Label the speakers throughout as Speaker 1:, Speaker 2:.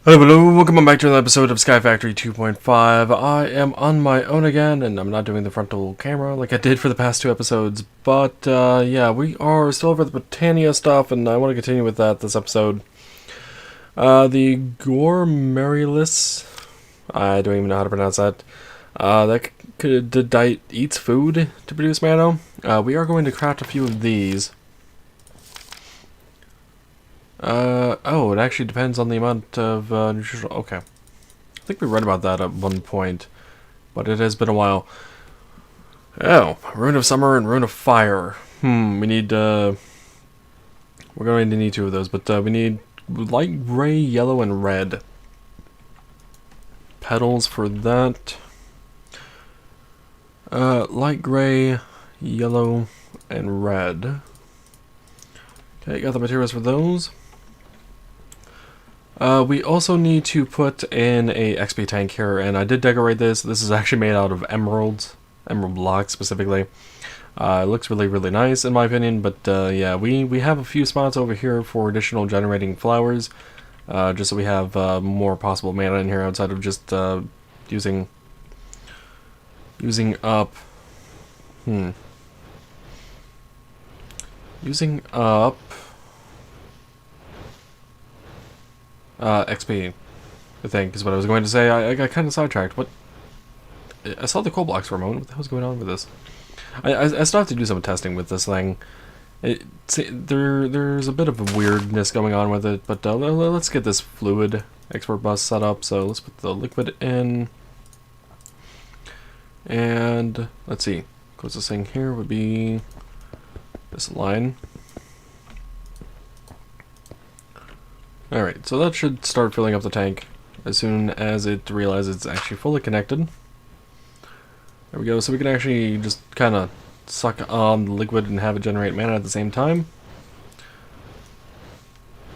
Speaker 1: Hello, welcome back to another episode of SkyFactory 2.5. I am on my own again, and I'm not doing the frontal camera like I did for the past two episodes, but yeah, we are still over the Britannia stuff, and I want to continue with that this episode. The Gormerilis, I don't even know how to pronounce that, that eats food to produce mana. We are going to craft a few of these. Oh, it actually depends on the amount of nutritional. Okay. I think we read about that at one point, but it has been a while. Oh, Rune of Summer and Rune of Fire. We need, we're going to need two of those, but we need light gray, yellow, and red. Petals for that. Light gray, yellow, and red. Okay, got the materials for those. We also need to put in a XP tank here, and I did decorate this. This is actually made out of emeralds, emerald blocks specifically. It looks really, really nice in my opinion, but yeah, we have a few spots over here for additional generating flowers, just so we have more possible mana in here outside of just using up XP, I think, is what I was going to say. I got kind of sidetracked. What? I saw the coal blocks for a moment. What the hell's going on with this? I still have to do some testing with this thing. There's a bit of a weirdness going on with it, but let's get this fluid export bus set up. So let's put the liquid in. And let's see. Closest thing here would be this line. Alright, so that should start filling up the tank as soon as it realizes it's actually fully connected. There we go, so we can actually just kind of suck on the liquid and have it generate mana at the same time.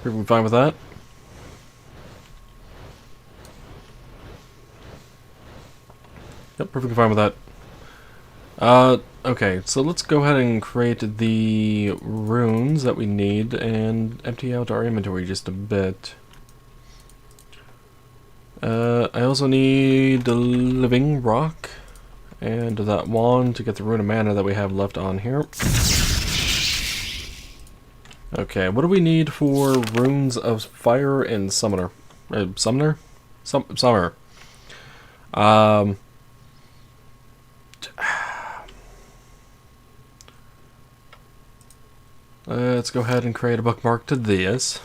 Speaker 1: Perfectly fine with that. Yep, perfectly fine with that. Okay, so let's go ahead and create the runes that we need and empty out our inventory just a bit. I also need the living rock and that wand to get the rune of mana that we have left on here. Okay, what do we need for runes of fire and summoner? Summoner? Summer. Let's go ahead and create a bookmark to this.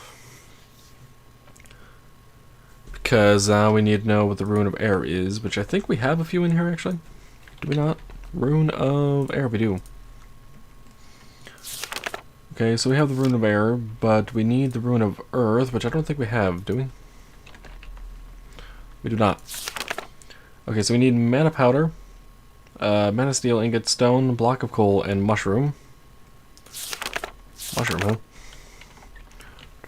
Speaker 1: Because we need to know what the Rune of Air is, which I think we have a few in here actually. Do we not? Rune of Air, we do. Okay, so we have the Rune of Air, but we need the Rune of Earth, which I don't think we have, do we? We do not. Okay, so we need mana powder, mana steel, ingot, stone, block of coal, and mushroom. Mushroom, huh? Do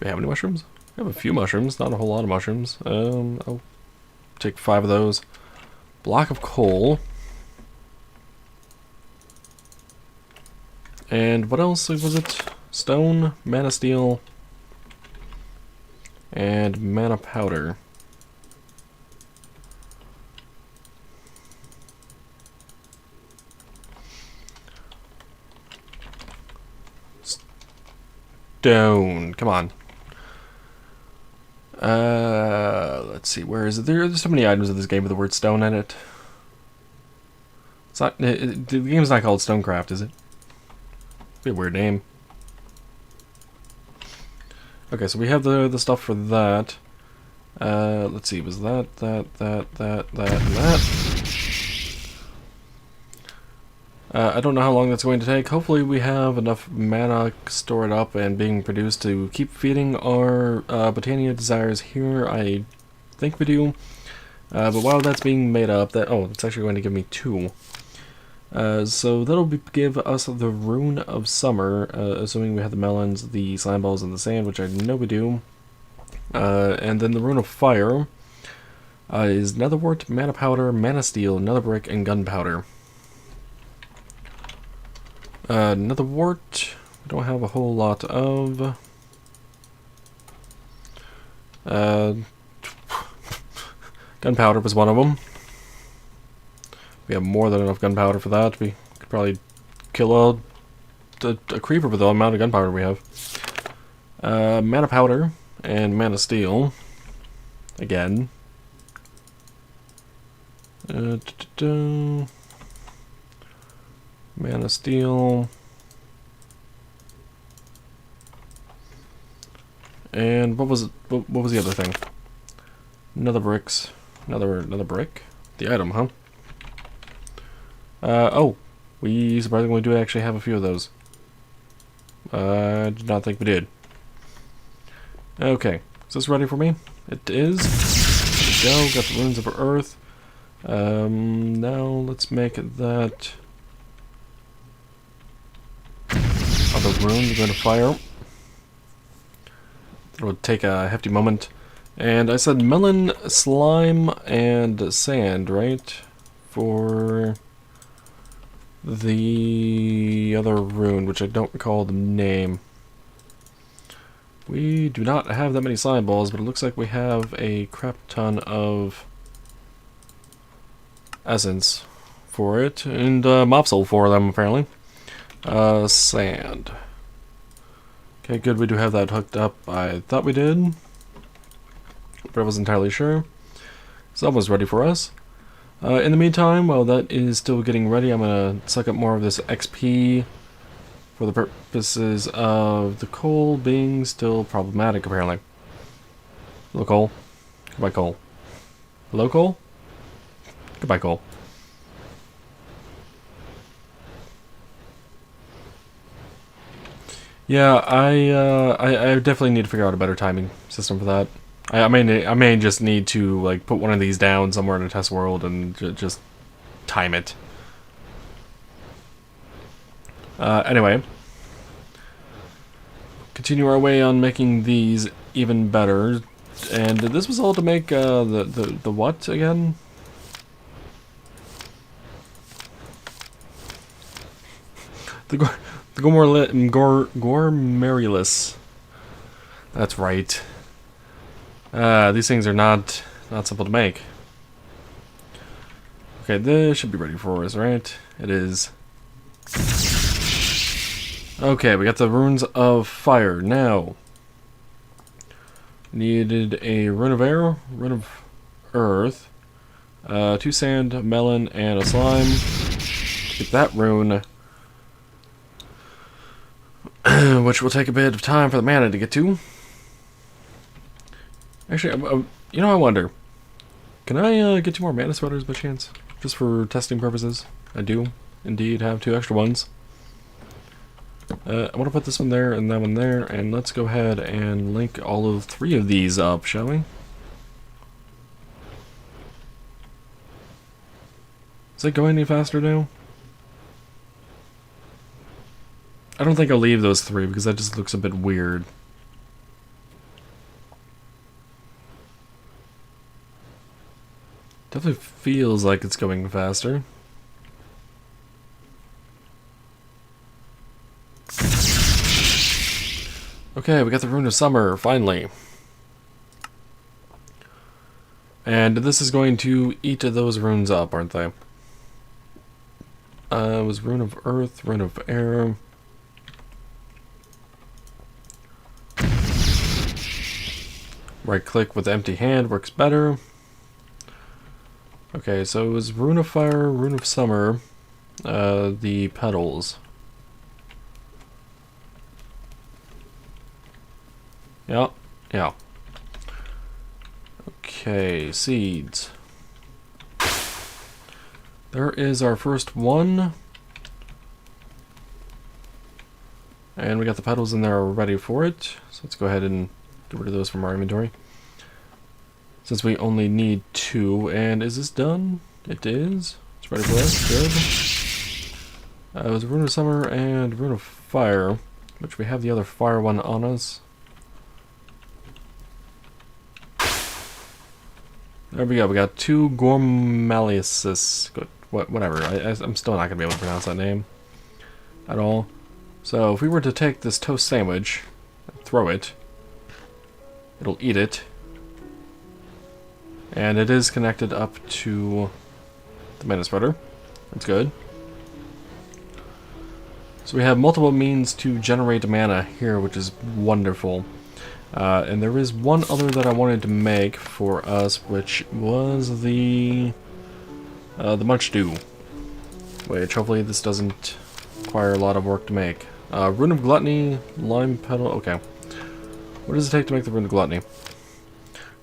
Speaker 1: we have any mushrooms? We have a few mushrooms, not a whole lot of mushrooms. I'll take 5 of those. Block of coal. And what else was it? Stone, mana steel, and mana powder. Stone, come on. Let's see, where is it? There's so many items in this game with the word stone in it. It's not, the game's not called Stonecraft, is it? Be a weird name. Okay, so we have the stuff for that. Let's see, was that, and that. I don't know how long that's going to take. Hopefully we have enough mana stored up and being produced to keep feeding our Britannia desires here. I think we do. But while that's being made up, it's actually going to give me 2. So that'll give us the Rune of Summer, assuming we have the melons, the slime balls, and the sand, which I know we do. And then the Rune of Fire is Netherwort, Mana Powder, Mana Steel, Nether Brick, and Gunpowder. Netherwort, we don't have a whole lot of. Gunpowder was one of them. We have more than enough gunpowder for that. We could probably kill a creeper with the amount of gunpowder we have. Mana powder and mana steel. Again. Mana steel. And what was it? What was the other thing? Another bricks. Another brick. The item, huh? Oh, we surprisingly do actually have a few of those. I did not think we did. Okay, is this ready for me? It is. There we go. Got the runes of earth. Now let's make that other rune. We're going to fire. It would take a hefty moment. And I said melon, slime, and sand, right? For the other rune, which I don't recall the name. We do not have that many slime balls, but it looks like we have a crap ton of essence for it, and mopsil for them, apparently. Sand. Okay, good, we do have that hooked up. I thought we did, but I wasn't entirely sure. So that was ready for us. In the meantime, while that is still getting ready, I'm going to suck up more of this XP for the purposes of the coal being still problematic, apparently. Hello, coal. Goodbye, coal. Hello, coal? Goodbye, coal. Yeah, I definitely need to figure out a better timing system for that. I may just need to like put one of these down somewhere in a test world and just time it. Anyway, continue our way on making these even better. And this was all to make the what again? The Gormerilis. That's right. These things are not simple to make. Okay, this should be ready for us, right? It is. Okay, we got the runes of fire. Now, needed a rune of air, rune of earth, 2 sand, a melon, and a slime. Get that rune, which will take a bit of time for the mana to get to. Actually, you know, I wonder, can I get 2 more mana sweaters by chance? Just for testing purposes. I do indeed have 2 extra ones. I want to put this one there and that one there, and let's go ahead and link all of 3 of these up, shall we? Is it going any faster now? I don't think I'll leave those 3 because that just looks a bit weird. Definitely feels like it's going faster. Okay, we got the Rune of Summer, finally. And this is going to eat those runes up, aren't they? It was Rune of Earth, Rune of Air. Right click with empty hand works better. Okay, so it was Rune of Fire, Rune of Summer, the petals. Yeah. Okay, seeds. There is our first one. And we got the petals in there ready for it. So let's go ahead and get rid of those from our inventory. Since we only need 2. And is this done? It is. It's ready for us. Good. It was Rune of Summer and Rune of Fire, which we have the other fire one on us. There we go. We got 2 Gormaliuses. Good. Whatever. I'm still not going to be able to pronounce that name at all. So if we were to take this toast sandwich and throw it, it'll eat it. And it is connected up to the mana spreader. That's good. So we have multiple means to generate mana here, which is wonderful. And there is one other that I wanted to make for us, which was the Munch Dew. Which hopefully this doesn't require a lot of work to make. Rune of Gluttony, Lime Petal, okay. What does it take to make the Rune of Gluttony?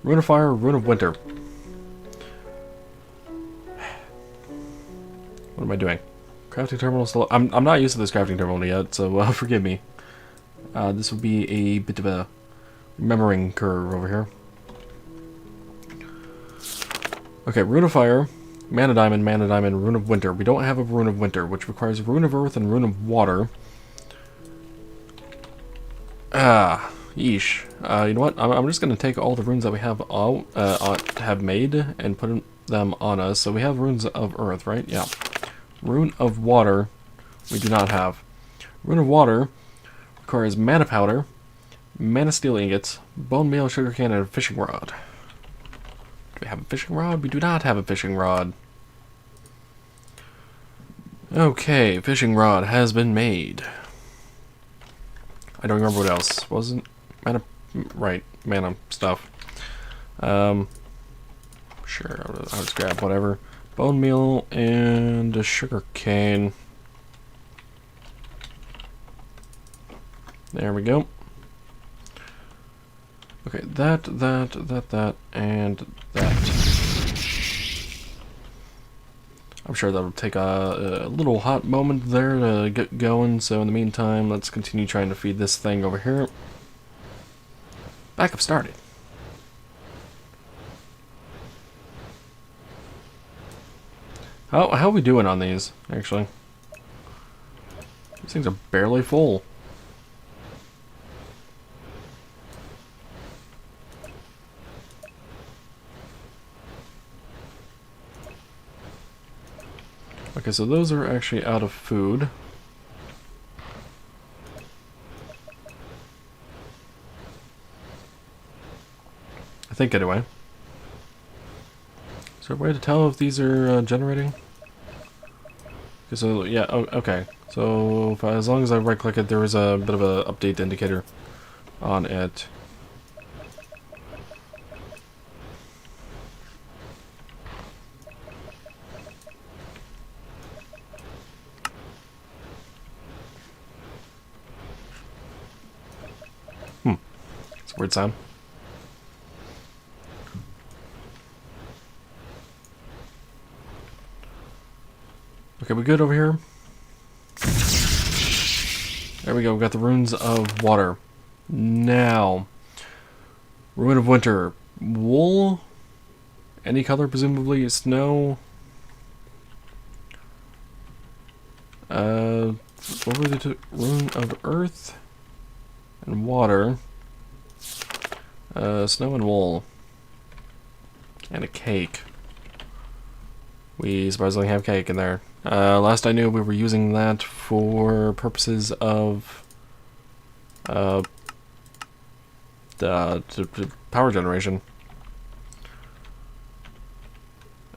Speaker 1: Rune of Fire, Rune of Winter. What am I doing? Crafting terminal still. I'm not used to this crafting terminal yet, so forgive me. This will be a bit of a remembering curve over here. Okay, Rune of Fire, Mana Diamond, Rune of Winter. We don't have a Rune of Winter, which requires Rune of Earth and Rune of Water. Yeesh. You know what? I'm just going to take all the runes that we have have made and put them on us. So we have runes of Earth, right? Yeah. Rune of Water, we do not have. Rune of Water requires Mana Powder, Mana Steel Ingots, Bone Meal, Sugarcane, and a Fishing Rod. Do we have a Fishing Rod? We do not have a Fishing Rod. Okay, Fishing Rod has been made. I don't remember what else. Wasn't Mana... Right, Mana stuff. Sure, I'll just grab whatever. Bone meal and a sugar cane. There we go. Okay, that, and that. I'm sure that'll take a little hot moment there to get going, so in the meantime, let's continue trying to feed this thing over here. Backup started. How are we doing on these, actually? These things are barely full. Okay, so those are actually out of food. I think, anyway. Is there a way to tell if these are generating? Okay, so, yeah, okay. So, as long as I right-click it, there is a bit of an update indicator on it. It's a weird sound. Okay, we good over here? There we go, we got the runes of water. Now, Rune of Winter. Wool? Any color, presumably. Snow. What were the two? Rune of Earth and Water. Snow and wool. And a cake. We surprisingly have cake in there. Last I knew, we were using that for purposes of the power generation.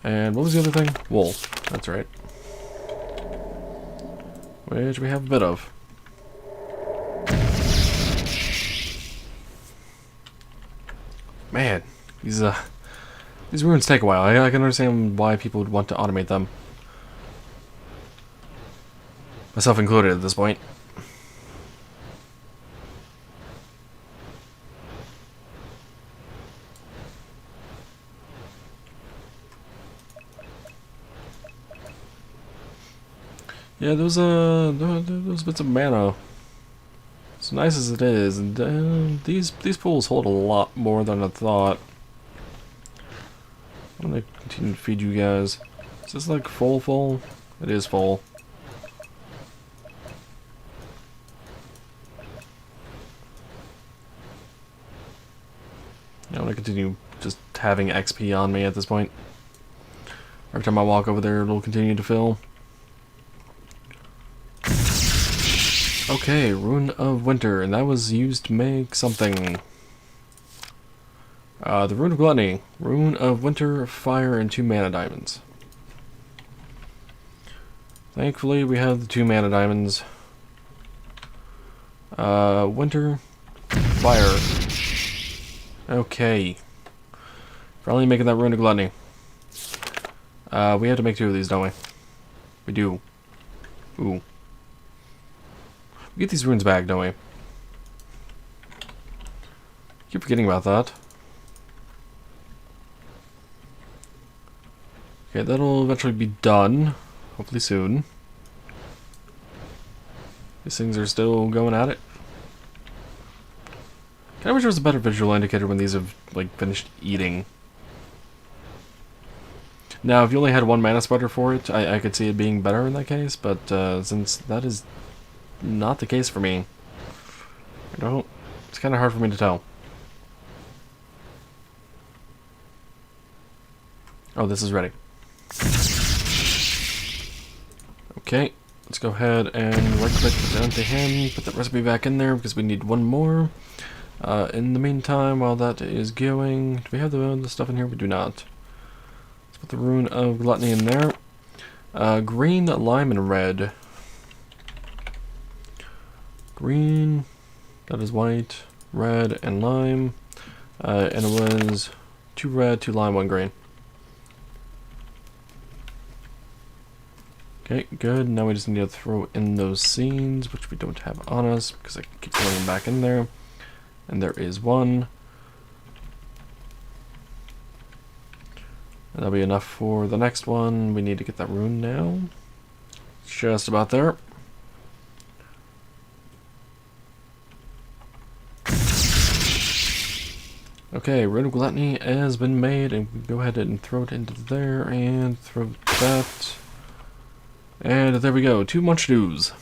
Speaker 1: And what was the other thing? Wool. That's right. Which we have a bit of. Man, these runes take a while. I can understand why people would want to automate them. Myself included at this point. Yeah, those bits of mana. As nice as it is, and these pools hold a lot more than I thought. I'm gonna continue to feed you guys. Is this like full? It is full. I'm gonna continue just having XP on me at this point. Every time I walk over there, it'll continue to fill. Okay, Rune of Winter, and that was used to make something. The Rune of Gluttony. Rune of Winter, Fire, and 2 mana diamonds. Thankfully, we have the 2 mana diamonds. Winter, Fire. Okay. Finally making that Rune of Gluttony. We have to make 2 of these, don't we? We do. Ooh. We get these runes back, don't we? Keep forgetting about that. Okay, that'll eventually be done. Hopefully soon. These things are still going at it. Kinda wish there was a better visual indicator when these have, like, finished eating. Now, if you only had 1 mana spreader for it, I could see it being better in that case, but since that is not the case for me, you know, it's kinda hard for me to tell. Oh, this is ready. Okay, let's go ahead and right-click down to him, put that recipe back in there because we need 1 more. In the meantime, while that is going, do we have the stuff in here? We do not. Let's put the Rune of Gluttony in there. Green, lime, and red. Green, that is white, red, and lime. And it was 2 red, 2 lime, 1 green. Okay, good. Now we just need to throw in those scenes, which we don't have on us, because I keep throwing them back in there. And there is 1. And that'll be enough for the next one. We need to get that rune now. Just about there. Okay, Rune of Gluttony has been made, and we go ahead and throw it into there, and throw that. And there we go, 2 Munch Dews.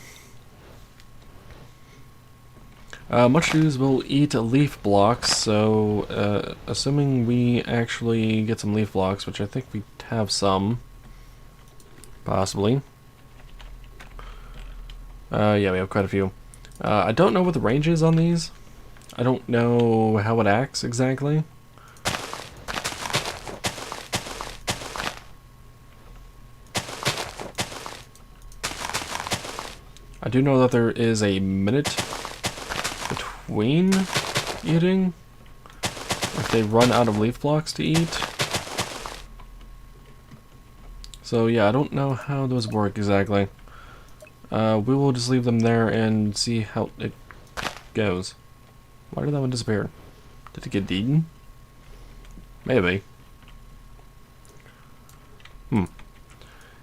Speaker 1: Munch Dews will eat leaf blocks, so assuming we actually get some leaf blocks, which I think we have some, possibly. Yeah, we have quite a few. I don't know what the range is on these. I don't know how it acts exactly. I do know that there is a minute between eating if they run out of leaf blocks to eat. So yeah, I don't know how those work exactly. We will just leave them there and see how it goes. Why did that one disappear? Did it get eaten? Maybe.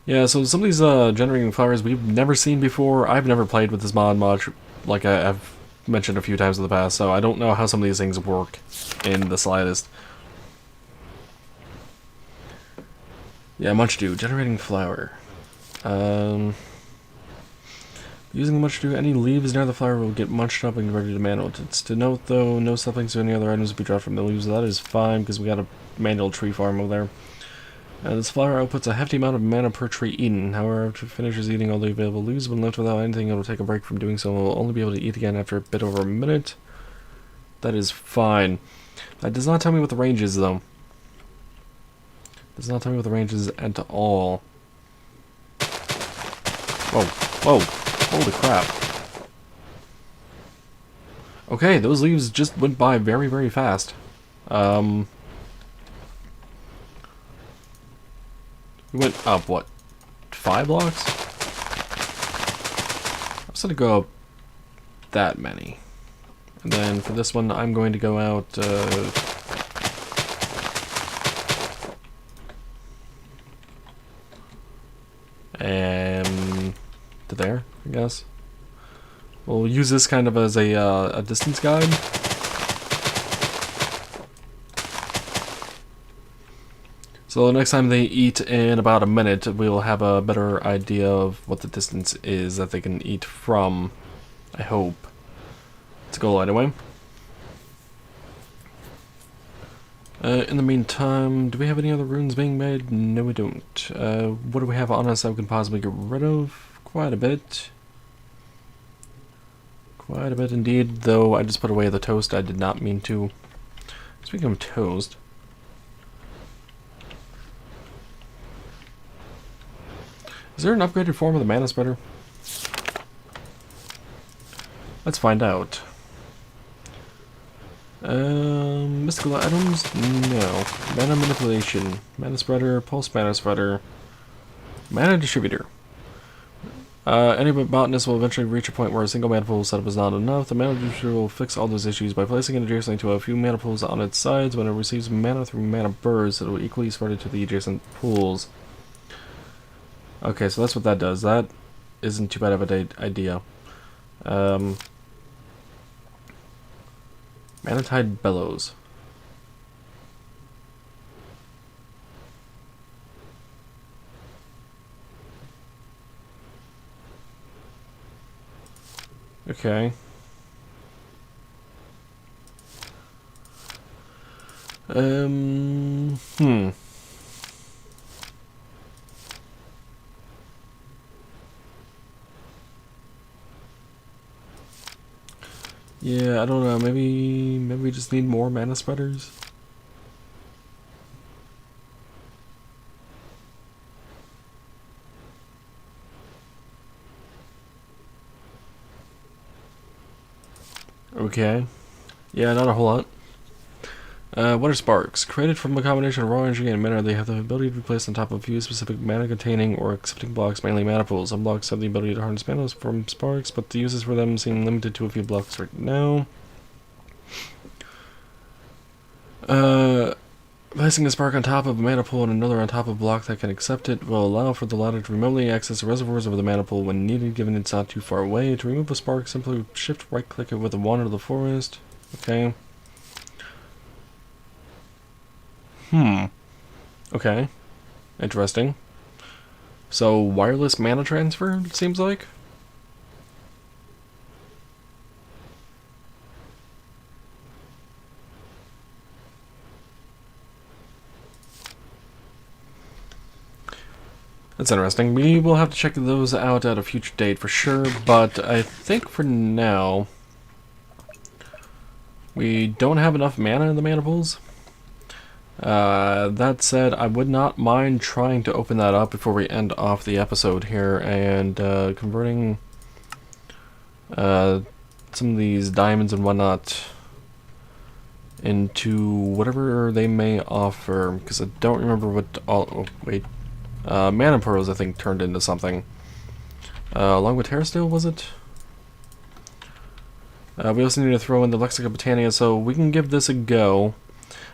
Speaker 1: Yeah, so some of these generating flowers we've never seen before. I've never played with this mod much, like I've mentioned a few times in the past, so I don't know how some of these things work in the slightest. Yeah, Munch Dew, generating flower. Using the Munch Dew, any leaves near the flower will get munched up and converted to mana. It's to note, though, no saplings or any other items will be dropped from the leaves. That is fine, because we got a manual tree farm over there. This flower outputs a hefty amount of mana per tree eaten. However, after it finishes eating all the available leaves, when left without anything, it will take a break from doing so and will only be able to eat again after a bit over a minute. That is fine. That does not tell me what the range is, though. Does not tell me what the range is at all. Whoa, whoa, holy crap. Okay, those leaves just went by very, very fast. We went up, what, 5 blocks? I was going to go up that many. And then for this one, I'm going to go out, and to there, I guess. We'll use this kind of as a distance guide. So next time they eat in about a minute, we'll have a better idea of what the distance is that they can eat from, I hope. It's a goal anyway. In the meantime, do we have any other runes being made? No, we don't. What do we have on us that we can possibly get rid of? Quite a bit. Quite a bit indeed, though I just put away the toast. I did not mean to. Speaking of toast. Is there an upgraded form of the mana spreader? Let's find out. Mystical items? No. Mana manipulation. Mana spreader, pulse mana spreader. Mana distributor. Any botanist will eventually reach a point where a single mana pool setup is not enough. The mana distributor will fix all those issues by placing it adjacent to a few mana pools on its sides. When it receives mana through mana bursts, it will equally spread it to the adjacent pools. Okay, so that's what that does. That isn't too bad of an idea. Manatide Bellows. Okay. Yeah, I don't know. Maybe we just need more mana spreaders. Okay. Yeah, not a whole lot. What are sparks? Created from a combination of raw energy and mana, they have the ability to be placed on top of a few specific mana-containing or accepting blocks, mainly mana pools. Some blocks have the ability to harness mana from sparks, but the uses for them seem limited to a few blocks right now. Placing a spark on top of a mana pool and another on top of a block that can accept it will allow for the latter to remotely access the reservoirs of the mana pool when needed, given it's not too far away. To remove a spark, simply shift right-click it with a wand of the forest. Okay. Okay. Interesting. So, wireless mana transfer, it seems like? That's interesting. We will have to check those out at a future date for sure, but I think for now we don't have enough mana in the mana pools. That said, I would not mind trying to open that up before we end off the episode here and converting some of these diamonds and whatnot into whatever they may offer, because I don't remember what all... Oh, wait. Mana pearls, I think, turned into something. Along with Terrasteel, was it? We also need to throw in the Lexica Botania, so we can give this a go.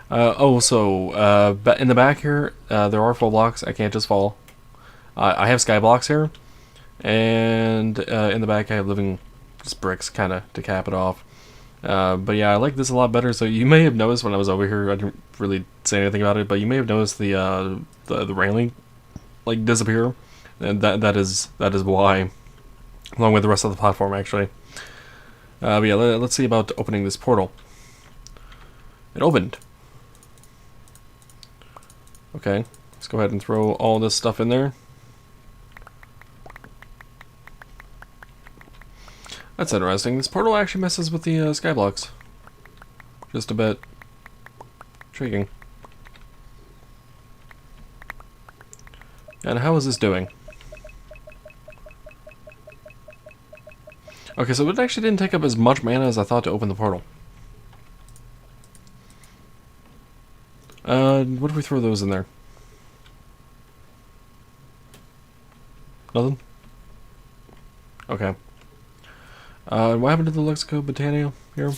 Speaker 1: In the back here, there are full blocks. I can't just fall. I have sky blocks here. And in the back, I have living just bricks, kind of, to cap it off. But yeah, I like this a lot better. So you may have noticed when I was over here, I didn't really say anything about it, but you may have noticed the railing like disappear, and that is why, along with the rest of the platform actually. But yeah, let's see about opening this portal. It opened. Okay, let's go ahead and throw all this stuff in there. That's interesting. This portal actually messes with the skyblocks. Just a bit. Intriguing. And how is this doing? Okay, so it actually didn't take up as much mana as I thought to open the portal. What if we throw those in there? Nothing? Okay. What happened to the Lexica Botania here?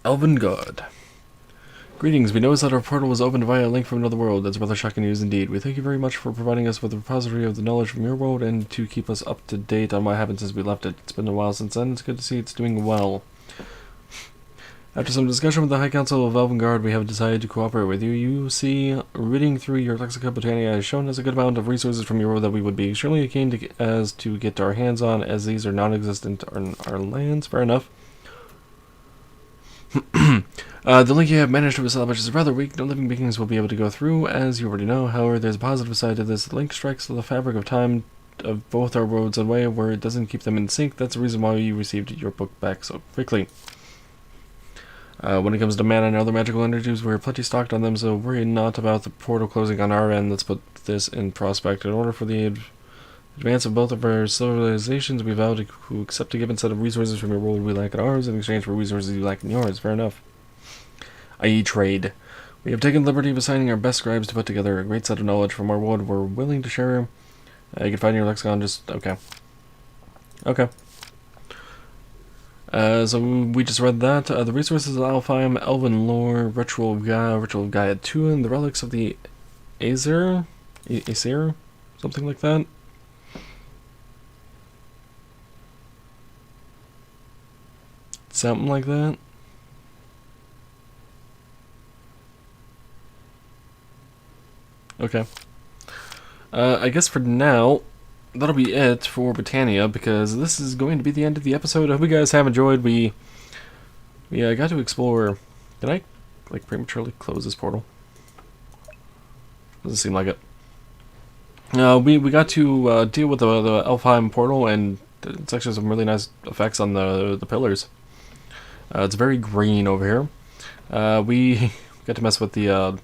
Speaker 1: Elven God. Greetings, we noticed that our portal was opened via a link from another world. That's rather shocking news indeed. We thank you very much for providing us with a repository of the knowledge from your world and to keep us up to date on what happened since we left it. It's been a while since then. It's good to see it's doing well. After some discussion with the High Council of Elvengard, we have decided to cooperate with you. You see, reading through your Lexica Botania has shown us a good amount of resources from your world that we would be extremely keen to get our hands on, as these are non-existent on our lands. Fair enough. The link you have managed to establish is rather weak. No living beings will be able to go through, as you already know. However, there's a positive side to this. The link strikes the fabric of time of both our worlds in a way where it doesn't keep them in sync. That's the reason why you received your book back so quickly. When it comes to mana and other magical energies, we're plenty stocked on them, so worry not about the portal closing on our end. Let's put this in prospect. In order for the advance of both of our civilizations, we vow to accept a given set of resources from your world we lack in ours in exchange for resources you lack in yours. Fair enough. I.e. trade. We have taken the liberty of assigning our best scribes to put together a great set of knowledge from our world we're willing to share. You can find your lexicon, just... okay. Okay. So we just read that. The resources of Alfheim, Elven Lore, Ritual of Gaia 2, and the relics of the Aesir? Aesir? Something like that? Something like that? Okay. I guess for now, that'll be it for Britannia, because this is going to be the end of the episode. I hope you guys have enjoyed. We got to explore... Can I, like, prematurely close this portal? Doesn't seem like it. We got to deal with the Alfheim portal, and it's actually some really nice effects on the pillars. It's very green over here. We got to mess with the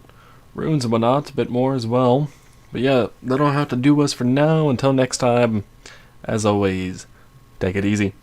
Speaker 1: runes and whatnot a bit more as well. But yeah, that'll have to do us for now. Until next time, as always, take it easy.